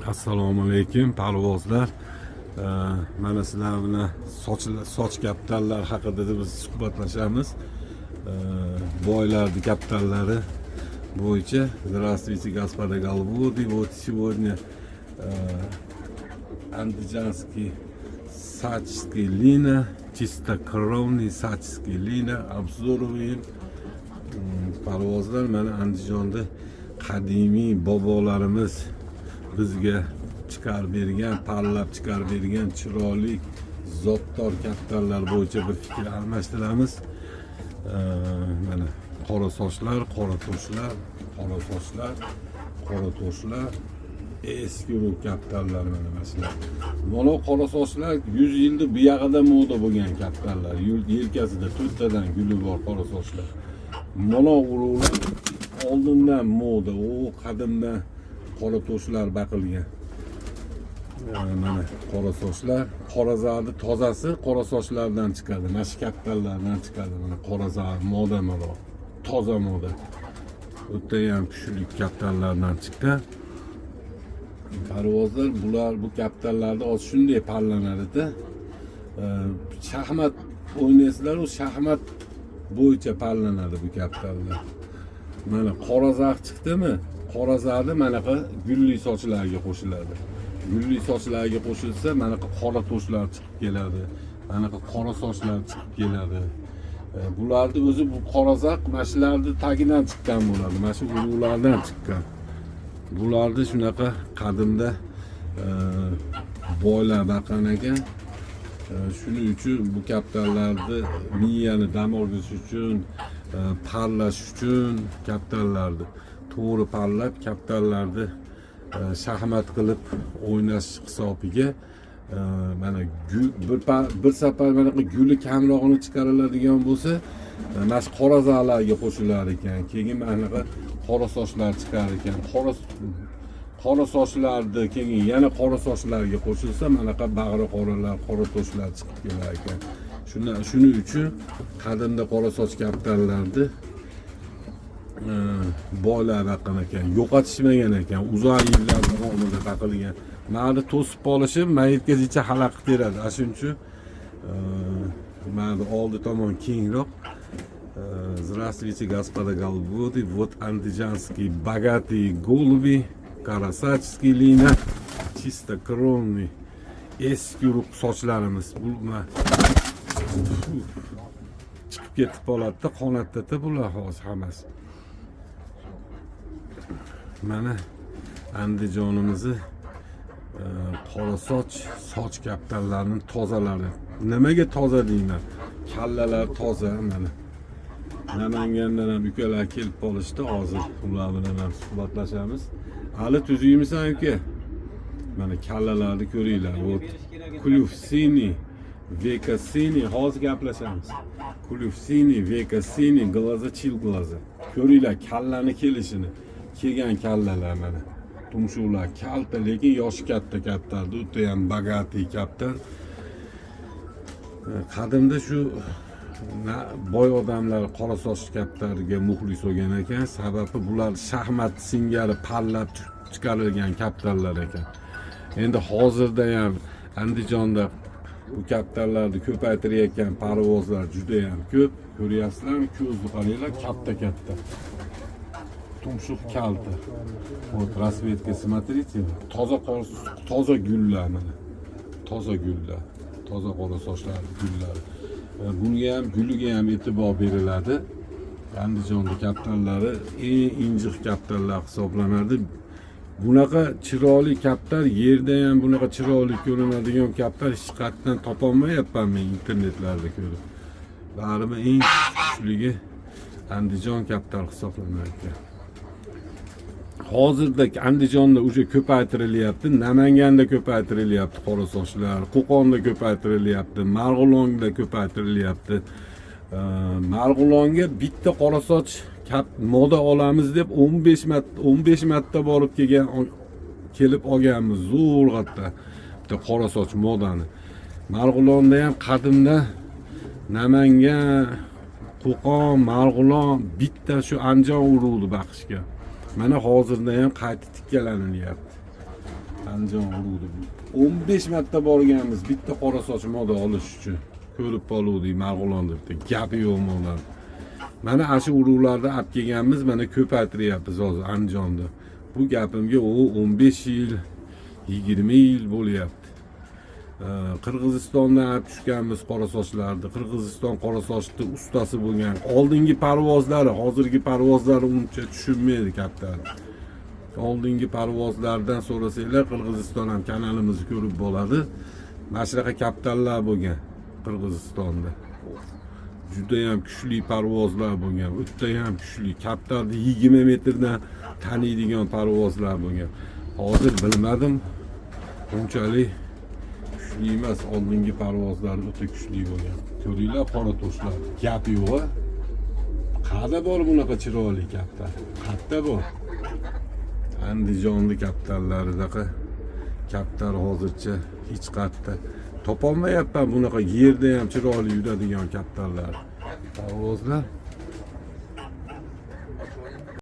Assalomu alaykum parvozlar. Mana sizlar bilan soch kapitallar haqida biz suhbatlashamiz. Boylarning kapitallari bo'yicha. Здравствуйте, господа голубоды. Вот сегодня андижанский сачский лина, чистокровный сачский лина обзоруем. Parvozlar mana Andijonda qadimiy bobolarimiz bizga chiqarib bergan, parlab chiqarib bergan chiroyli zotdor kapitallar bo'yicha bir fikr almashtiramiz. Mana qora sochlar, qora toshlar, eski kapitallar mana shular. Mana qora sochlar 100 yilda bu yog'ida moda bo'lgan kapitallar. Yelkasida 4 tadan guli bor qora sochlar. Mana urug'lar oldindan moda, u qadimdan qora toshlar baqilgan. Mana qora sochlar, qora zadi tozasi qora sochlardan chiqadi, mana shu kapitallardan chiqadi. Mana qora zadi moda mana, toza moda. O'tda ham kuchli kapitallardan chiqqan. Parvozlar bular bu kapitallarda o'z shunday parlanadi-da. Shaxmat o'ynaysizlar, u shaxmat bo'yicha parlanadi bu kapitallar. Mana qora zag' chiqdimi? Qora zag'ni manaqa gulli sochlarga qo'shiladi. Gulli sochlarga qo'shilsa, manaqa qora toshlar chiqib keladi. Manaqa qora sochlar chiqib keladi. Bularni o'zi bu qora zag' mashlarning tagidan chiqqan bo'ladi. Mana shu urug'lardan chiqqan. Bularni shunaqa qadimda boylar baqan ekan. Shuning uchun bu kapitallarni miyani dam olish uchun, parlash uchun kapitallarni to'g'ri parlab, kapitallarni shaxmat qilib o'ynash hisobiga mana bir safar mana guli kamrog'ini chiqariladigan bo'lsa, mana shu qora zag'larga qo'shilar ekan. Keyin mana qora sochlar chiqar ekan. Qora sochlarni keyin yana qora sochlarga qo'shilsa, manaqa bag'ri qoralar, qora toshlar chiqib kelar ekan. Shuning uchun qadimda qora soch kapitallarni boylar baqan ekan, yo'qotishmagan ekan, uzoq yillar davomida baqilgan. Mana to'sib qolishib, mayitgacha xalaqit beradi. Shuning uchun mana oldi tomon kengroq. Здравствуйте, господа голубоды. Вот андижанский богатый голуби, karasachskiy lina, чистокровный eski urug' sochlarimiz. Bu chiqib ketib qoladi-da, qonatda bular hozir hammasi. Mana Andijonimizni qora soch kapitallarining tozalari. Nimaga toza deyman? Kallalar toza mana. Namangandan ham ukalar kelib qolishdi, hozir ular bilan ham suhbatlashamiz. Hali tuzuymisan uka? Mana kallalarni ko'ringlar. Kulufsini, Vekasini, hozir gaplashamiz. Kulufsini, Vekasini, glaza, glaza. Ko'ringlar kallani kelishini. Kelgan kallalar mana. Tumshuqlar kalta, lekin yoshi katta kapitalda, o'ta ham bagati kapital. Qadimda shu boy odamlar qora soch kapitaliga muxlis bo'lgan ekan. Sababi bular shaxmat singari parlab chiqarilgan kapitallar ekan. Endi hozirda ham Andijonda bu kapitallarni ko'paytirayotgan parvozlar juda ham ko'p. Ko'ryapsizlarmi? Ko'zni qaranglar, katta. Tumshuq kalta. Вот расцветка, смотрите. Toza gullar mana. Toza gullar. Toza qora sochlar gullar. Bunga ham guliga ham e'tibor beriladi. Andijonda kapitallari eng injiq kapitallar hisoblanadi. Bunaqa chiroyli kapital yerda ham bunaqa chiroyli ko'rinadigan kapital hech qayerdan topolmayapman men internetlarda ko'rib. Baribir eng kuchligi Andijon kapital hisoblanar ekan. Hozirda Andijonda o'sha ko'paytirilyapti, Namanganda ko'paytirilyapti qora sochlar, Qo'qonda ko'paytirilyapti, Marg'ilonda ko'paytirilyapti. Marg'ilonga bitta qora soch moda olamiz deb 15 marta borib kelib olganmiz zo'rg'atda bitta qora soch modani. Marg'ilonda ham qadimda Namangan, Qo'qon, Marg'ilon bitta shu Andijon urug'ni baqishga. Mana hozirda ham qayta tikkalaninayapti. Andijon urug'di. 15 marta borganmiz bitta qora soch moda olish uchun. Ko'rib qoluvdik Marg'ilon debdi. Gapi yo'q mo'lan. Mana shu urug'larda olib kelganmiz, mana ko'paytiryapmiz hozir Andijonda. Bu gapimga u 15 yil, 20 yil bo'lyapti. Qirg'izistondan olib tushganmiz qora sochlarni. Qirg'iziston qora sochni ustasi bo'lgan. Oldingi parvozlari, hozirgi parvozlari uncha tushunmaydi kaptar. Oldingi parvozlardan so'rasanglar, Qirg'iziston ham kanalimizni ko'rib bo'ladi. Mana shunaqa kaptarlar bo'lgan Qirg'izistonda. Juda ham kuchli parvozlar bo'lgan. O'tda ham kuchli. Kaptarni 20 metrdan taniydigan parvozlar bo'lgan. Hozir bilmadim. Unchalik kuchli emas, oldingi parvozlar o'ta kuchli bo'lgan. Ko'ringlar qora toshlar. Gap yo'q. Qayerda bor bunaqa chiroyli kaptar? Qayerda bor? Andijonlik kaptarlaridaqa kaptar hozircha hech qayerda topolmayapman bunaqa yerda ham chiroyli yuradigan kaptarlar. Parvozlar